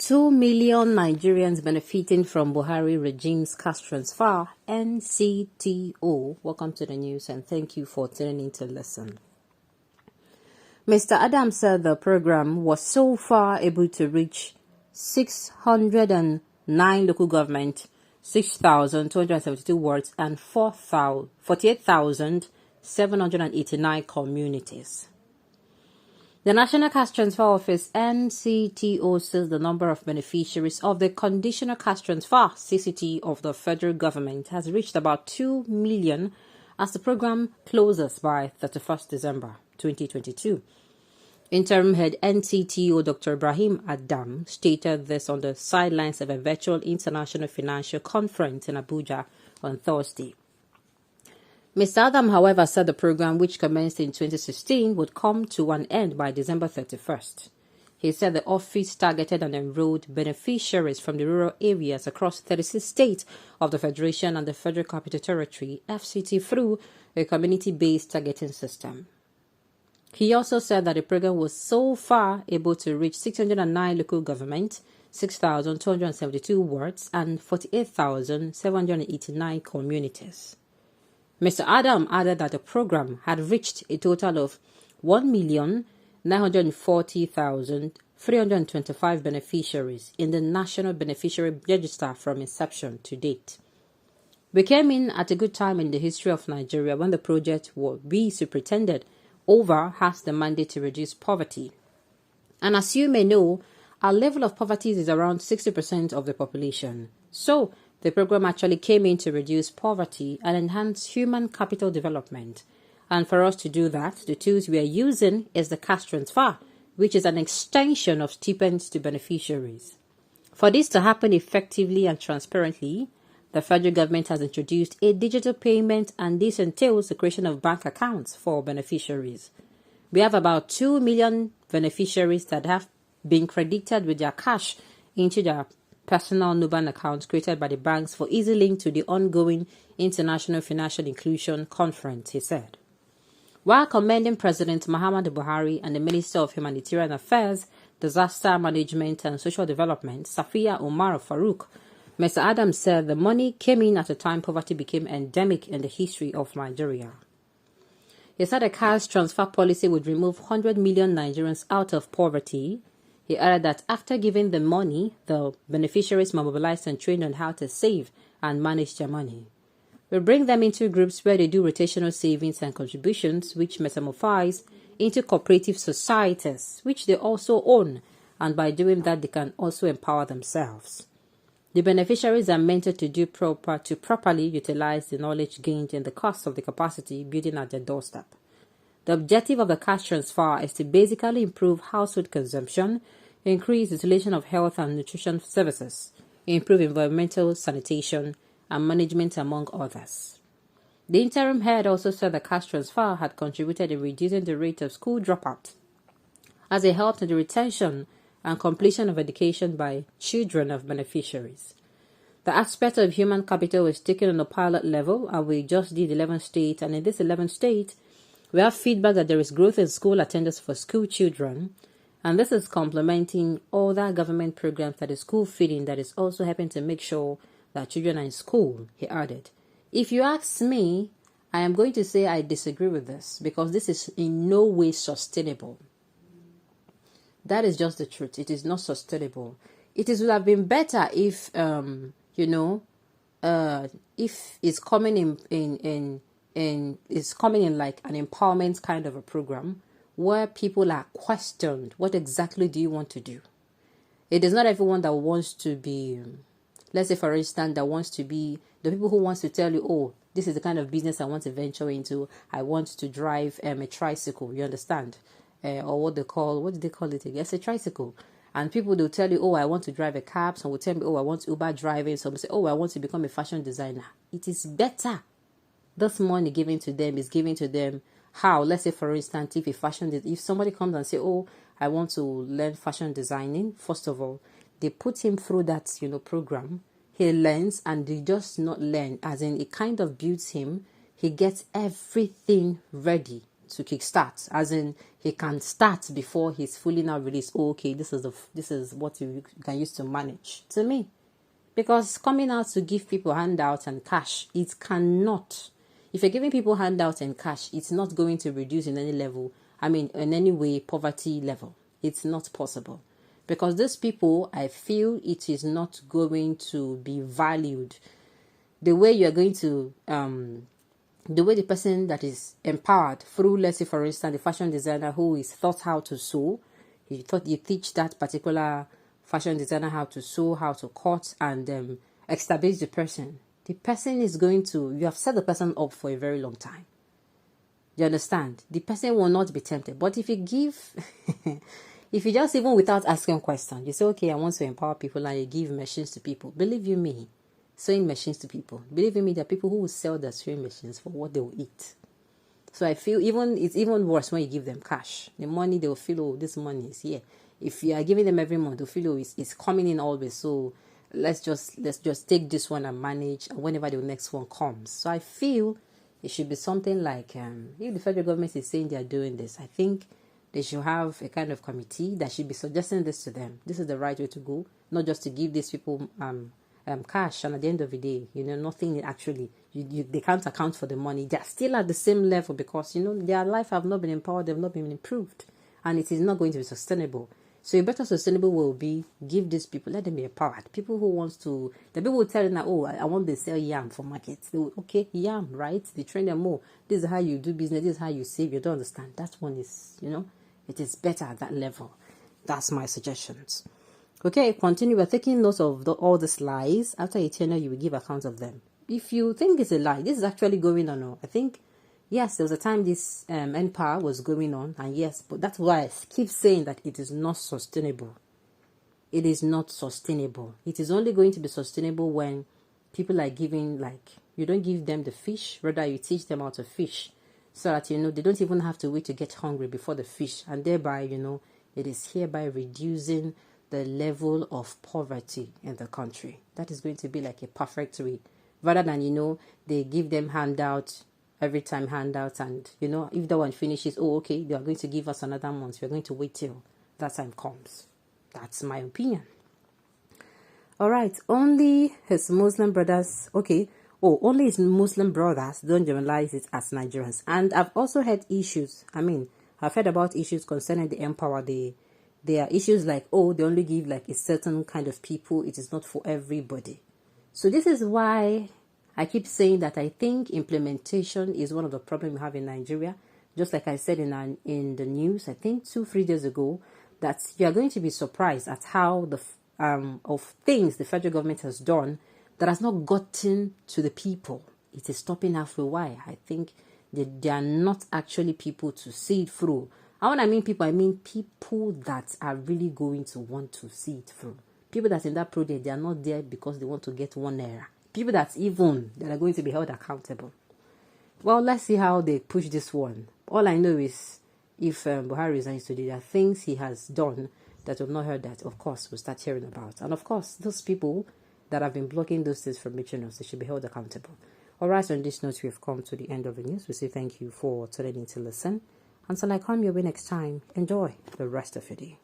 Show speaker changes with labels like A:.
A: 2 million Nigerians benefiting from Buhari regime's cash transfer, NCTO. Welcome to the news and thank you for tuning in to listen. Mr. Adams said the program was so far able to reach 609 local government, 6,272 wards, and 48,789 communities. The National Cash Transfer Office, NCTO, says the number of beneficiaries of the Conditional Cash Transfer, CCT, of the federal government has reached about 2 million as the program closes by 31st December 2022. Interim head NCTO Dr. Ibrahim Adam stated this on the sidelines of a virtual international financial conference in Abuja on Thursday. Mr. Adam, however, said the program, which commenced in 2016, would come to an end by December 31st. He said the office targeted and enrolled beneficiaries from the rural areas across 36 states of the Federation and the Federal Capital Territory, FCT, through a community-based targeting system. He also said that the program was so far able to reach 609 local government, 6,272 wards, and 48,789 communities. Mr. Adam added that the program had reached a total of 1,940,325 beneficiaries in the National Beneficiary Register from inception to date. We came in at a good time in the history of Nigeria when the project will be superintended over has the mandate to reduce poverty. And as you may know, our level of poverty is around 60% of the population. So, the program actually came in to reduce poverty and enhance human capital development. And for us to do that, the tools we are using is the cash transfer, which is an extension of stipends to beneficiaries. For this to happen effectively and transparently, the federal government has introduced a digital payment, and this entails the creation of bank accounts for beneficiaries. We have about 2 million beneficiaries that have been credited with their cash into their personal Nubank accounts created by the banks for easy link to the ongoing International Financial Inclusion Conference, he said. While commending President Muhammadu Buhari and the Minister of Humanitarian Affairs, Disaster Management and Social Development, Safiya Umar Farouk, Mr. Adams said the money came in at a time poverty became endemic in the history of Nigeria. He said a cash transfer policy would remove 100 million Nigerians out of poverty. He added that after giving the money, the beneficiaries were mobilized and trained on how to save and manage their money. We bring them into groups where they do rotational savings and contributions, which metamorphose into cooperative societies, which they also own, and by doing that, they can also empower themselves. The beneficiaries are mentored to properly utilize the knowledge gained in the course of the capacity building at their doorstep. The objective of the cash transfer is to basically improve household consumption, increase utilization of health and nutrition services, improve environmental sanitation and management, among others. The interim head also said the cash transfer had contributed in reducing the rate of school dropout, as it helped in the retention and completion of education by children of beneficiaries. The aspect of human capital is taken on a pilot level, and we just did 11 states, and in this 11 states, we have feedback that there is growth in school attendance for school children, and this is complementing other government programs that is school feeding that is also helping to make sure that children are in school, he added. If you ask me, I am going to say I disagree with this because this is in no way sustainable. That is just the truth. It is not sustainable. It would have been better if, if it's coming in like an empowerment kind of a program where people are questioned, what exactly do you want to do? It is not everyone that wants to be, let's say for instance, that wants to be the people who wants to tell you, oh, this is the kind of business I want to venture into. I want to drive a tricycle, you understand? Or what do they call it again? It's a tricycle. And people, they'll tell you, oh, I want to drive a cab. Some will tell me, oh, I want Uber driving. Some will say, oh, I want to become a fashion designer. It is better. This money given to them is given to them. How? Let's say, for instance, if somebody comes and say, oh, I want to learn fashion designing, first of all, they put him through that, program. He learns, and he just not learn, as in it kind of builds him. He gets everything ready to kickstart, as in he can start before he's fully now released. Oh, okay, this is what you can use to manage. To me, because coming out to give people handouts and cash, it cannot. If you're giving people handouts and cash, it's not going to reduce in any level. I mean, in any way, poverty level. It's not possible. Because these people, I feel it is not going to be valued the way you're going to, the way the person that is empowered through, let's say, for instance, the fashion designer who is taught how to sew. You thought you teach that particular fashion designer how to sew, how to cut, and establish the person. The person is going to, you have set the person up for a very long time. You understand? The person will not be tempted. But if you give, if you just, even without asking questions, you say, okay, I want to empower people, and you give machines to people. Believe you me, sewing machines to people. Believe you me, there are people who will sell their sewing machines for what they will eat. So I feel it's even worse when you give them cash. The money, they will feel, oh, this money is here. If you are giving them every month, they'll feel, oh, it's coming in always. So let's just take this one and manage whenever the next one comes. So I feel it should be something like, if the federal government is saying they are doing this, I think they should have a kind of committee that should be suggesting this to them. This is the right way to go, not just to give these people cash, and at the end of the day, nothing actually, they can't account for the money. They're still at the same level because, their life have not been empowered, they've not been improved, and it is not going to be sustainable. So a better sustainable will be, give these people, let them be empowered. People who wants to, the people will tell them that, oh, I want to sell yam for markets. They will, okay, yam, right? They train them more. This is how you do business. This is how you save. You don't understand. That one is, it is better at that level. That's my suggestions. Okay, continue. We're taking notes of all these lies. After a tenure, you will give accounts of them. If you think it's a lie, this is actually going on. I think, yes, there was a time this empire was going on, and yes, but that's why I keep saying that it is not sustainable. It is not sustainable. It is only going to be sustainable when people are giving, like, you don't give them the fish, rather you teach them how to fish, so that, they don't even have to wait to get hungry before the fish, and thereby, it is hereby reducing the level of poverty in the country. That is going to be like a perfect way, rather than, they give them handouts, every time handouts, and if that one finishes, oh, okay, they are going to give us another month, we're going to wait till that time comes. That's my opinion. All right, only his Muslim brothers, only his Muslim brothers don't generalize it as Nigerians. And I've also had issues, I've heard about issues concerning the empower. There are issues like, oh, they only give like a certain kind of people, it is not for everybody. So this is why I keep saying that I think implementation is one of the problems we have in Nigeria. Just like I said in the news, I think 2-3 days ago, that you are going to be surprised at how the of things the federal government has done that has not gotten to the people. It is stopping halfway. Why? I think they are not actually people to see it through. And when I mean people that are really going to want to see it through. People that in that project, they are not there because they want to get one naira. People that are going to be held accountable. Well, let's see how they push this one. All I know is if Buhari resigns today, there are things he has done that we've not heard that, of course, we'll start hearing about. And of course, those people that have been blocking those things from reaching us, they should be held accountable. All right, on this note, we've come to the end of the news. We say thank you for tuning in to listen. Until I come your way next time, enjoy the rest of your day.